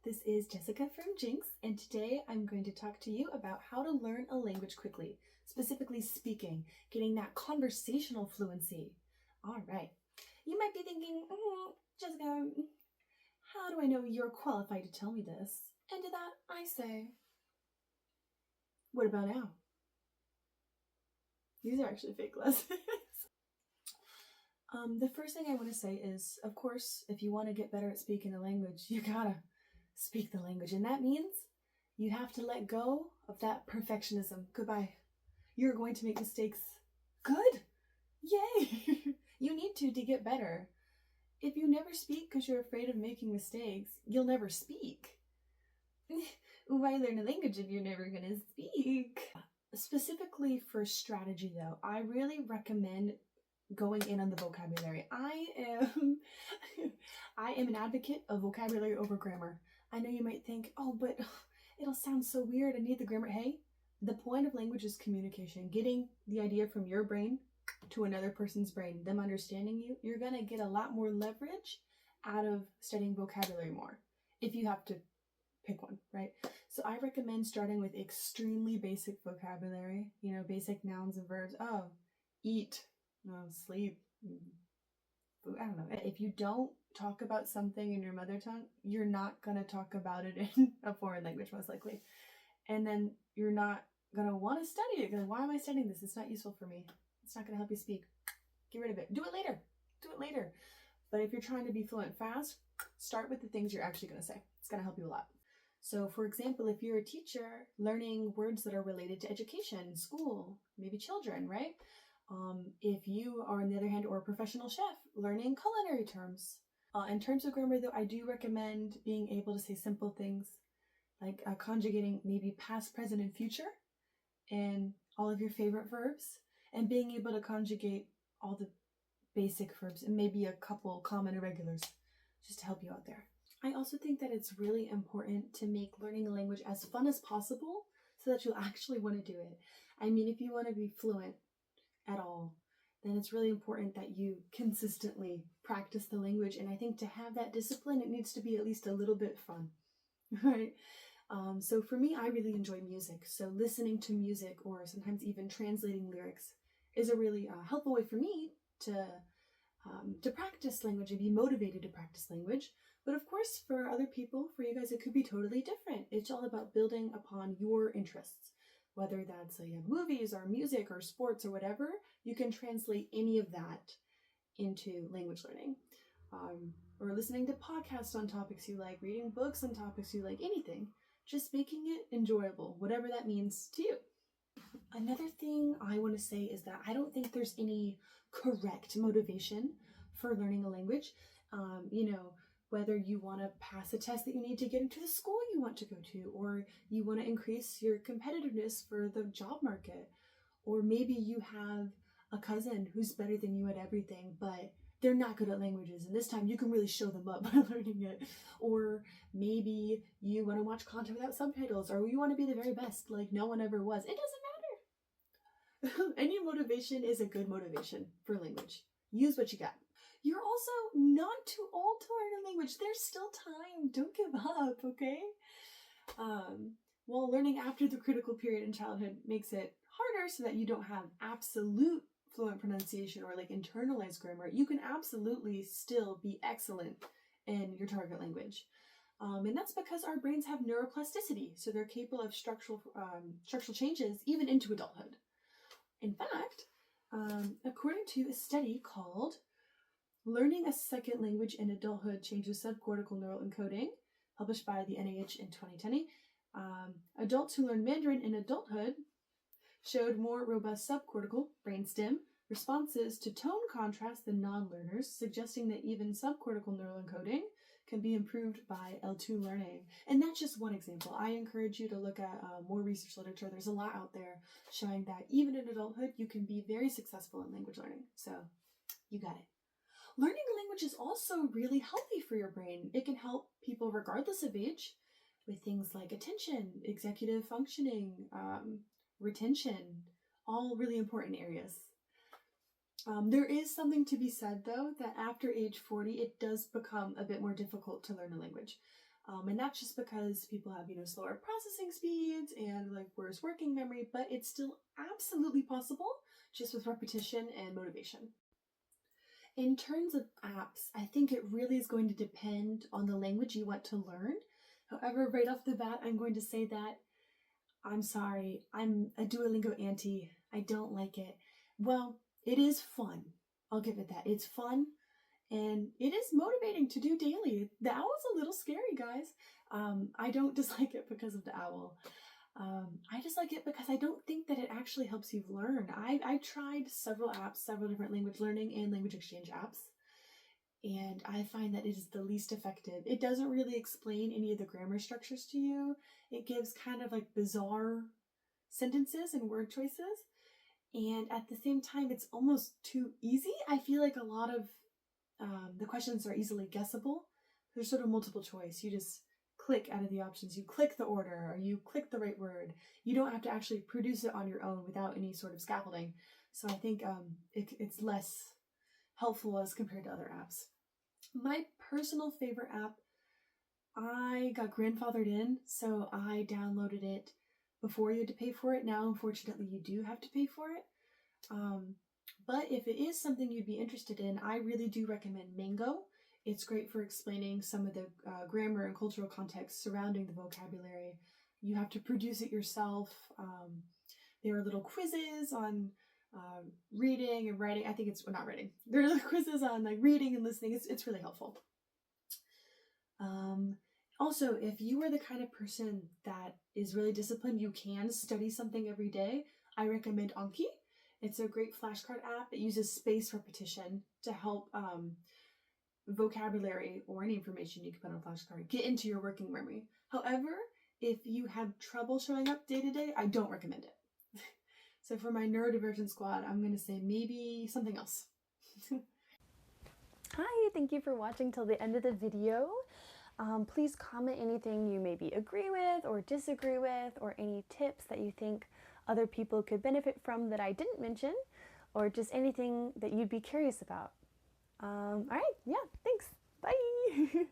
This is Jessica from Jinx, and today I'm going to talk to you about how to learn a language quickly, specifically speaking, getting that conversational fluency. All right. You might be thinking, Jessica, how do I know you're qualified to tell me this? And to that, I say, what about now? These are actually fake lessons. The first thing I want to say is, of course, if you want to get better at speaking a language, you gotta speak the language. And that means you have to let go of that perfectionism. Goodbye. You're going to make mistakes. Good. Yay. You need to get better. If you never speak because you're afraid of making mistakes, you'll never speak. Why learn a language if you're never going to speak? Specifically for strategy, though, I really recommend going in on the vocabulary. I am an advocate of vocabulary over grammar. I know you might think, oh, but it'll sound so weird. I need the grammar. Hey, the point of language is communication. Getting the idea from your brain to another person's brain, them understanding you, you're going to get a lot more leverage out of studying vocabulary more if you have to pick one, right? So I recommend starting with extremely basic vocabulary, basic nouns and verbs. Oh, eat, sleep, I don't know. If you don't talk about something in your mother tongue, you're not going to talk about it in a foreign language, most likely. And then you're not going to want to study it. Because why am I studying this? It's not useful for me. It's not going to help you speak. Get rid of it. Do it later. But if you're trying to be fluent fast, start with the things you're actually going to say. It's going to help you a lot. So, for example, if you're a teacher, learning words that are related to education, school, maybe children, right? If you are, on the other hand, or a professional chef, learning culinary terms. In terms of grammar, though, I do recommend being able to say simple things like conjugating maybe past, present, and future in all of your favorite verbs, and being able to conjugate all the basic verbs and maybe a couple common irregulars just to help you out there. I also think that it's really important to make learning a language as fun as possible so that you'll actually want to do it. I mean, if you want to be fluent at all, then it's really important that you consistently practice the language. And I think to have that discipline, it needs to be at least a little bit fun, right? So for me, I really enjoy music. So listening to music or sometimes even translating lyrics is a really helpful way for me to practice language and be motivated to practice language. But of course, for other people, for you guys, it could be totally different. It's all about building upon your interests. Whether that's movies or music or sports or whatever, you can translate any of that into language learning. Or listening to podcasts on topics you like, reading books on topics you like, anything. Just making it enjoyable, whatever that means to you. Another thing I want to say is that I don't think there's any correct motivation for learning a language. Whether you want to pass a test that you need to get into the school you want to go to, or you want to increase your competitiveness for the job market, or maybe you have a cousin who's better than you at everything, but they're not good at languages, and this time you can really show them up by learning it. Or maybe you want to watch content without subtitles, or you want to be the very best like no one ever was. It doesn't matter. Any motivation is a good motivation for language. Use what you got. You're also not too old to learn a language. There's still time. Don't give up, okay? While learning after the critical period in childhood makes it harder so that you don't have absolute fluent pronunciation or internalized grammar, you can absolutely still be excellent in your target language. And that's because our brains have neuroplasticity, so they're capable of structural changes even into adulthood. In fact, according to a study called Learning a Second Language in Adulthood Changes Subcortical Neural Encoding, published by the NIH in 2020, adults who learned Mandarin in adulthood showed more robust subcortical, brainstem, responses to tone contrast than non-learners, suggesting that even subcortical neural encoding can be improved by L2 learning. And that's just one example. I encourage you to look at more research literature. There's a lot out there showing that even in adulthood, you can be very successful in language learning. So you got it. Learning a language is also really healthy for your brain. It can help people regardless of age with things like attention, executive functioning, retention, all really important areas. There is something to be said, though, that after age 40, it does become a bit more difficult to learn a language. And that's just because people have, slower processing speeds and like worse working memory, but it's still absolutely possible just with repetition and motivation. In terms of apps, I think it really is going to depend on the language you want to learn. However, right off the bat, I'm going to say that I'm sorry, I'm a Duolingo anti. I don't like it. Well, it is fun. I'll give it that. It's fun and it is motivating to do daily. The owl's a little scary, guys. I don't dislike it because of the owl. I dislike it because I don't think that it actually helps you learn. I tried several apps, several different language learning and language exchange apps, and I find that it is the least effective. It doesn't really explain any of the grammar structures to you. It gives kind of like bizarre sentences and word choices, and at the same time, it's almost too easy. I feel like a lot of the questions are easily guessable. There's sort of multiple choice. You just click out of the options. You click the order or you click the right word. You don't have to actually produce it on your own without any sort of scaffolding. So I think it's less helpful as compared to other apps. My personal favorite app, I got grandfathered in, so I downloaded it before you had to pay for it. Now, unfortunately, you do have to pay for it. But if it is something you'd be interested in, I really do recommend Mango. It's great for explaining some of the grammar and cultural context surrounding the vocabulary. You have to produce it yourself. There are little quizzes on reading and writing. I think it's not writing. There are little quizzes on like reading and listening. It's really helpful. Also, if you are the kind of person that is really disciplined, you can study something every day. I recommend Anki. It's a great flashcard app. It uses spaced repetition to help vocabulary or any information you can put on a flashcard get into your working memory. However, if you have trouble showing up day to day, I don't recommend it. So for my neurodivergent squad, I'm going to say maybe something else. Hi, thank you for watching till the end of the video. Please comment anything you maybe agree with or disagree with, or any tips that you think other people could benefit from that I didn't mention, or just anything that you'd be curious about. All right, yeah, thanks. Bye.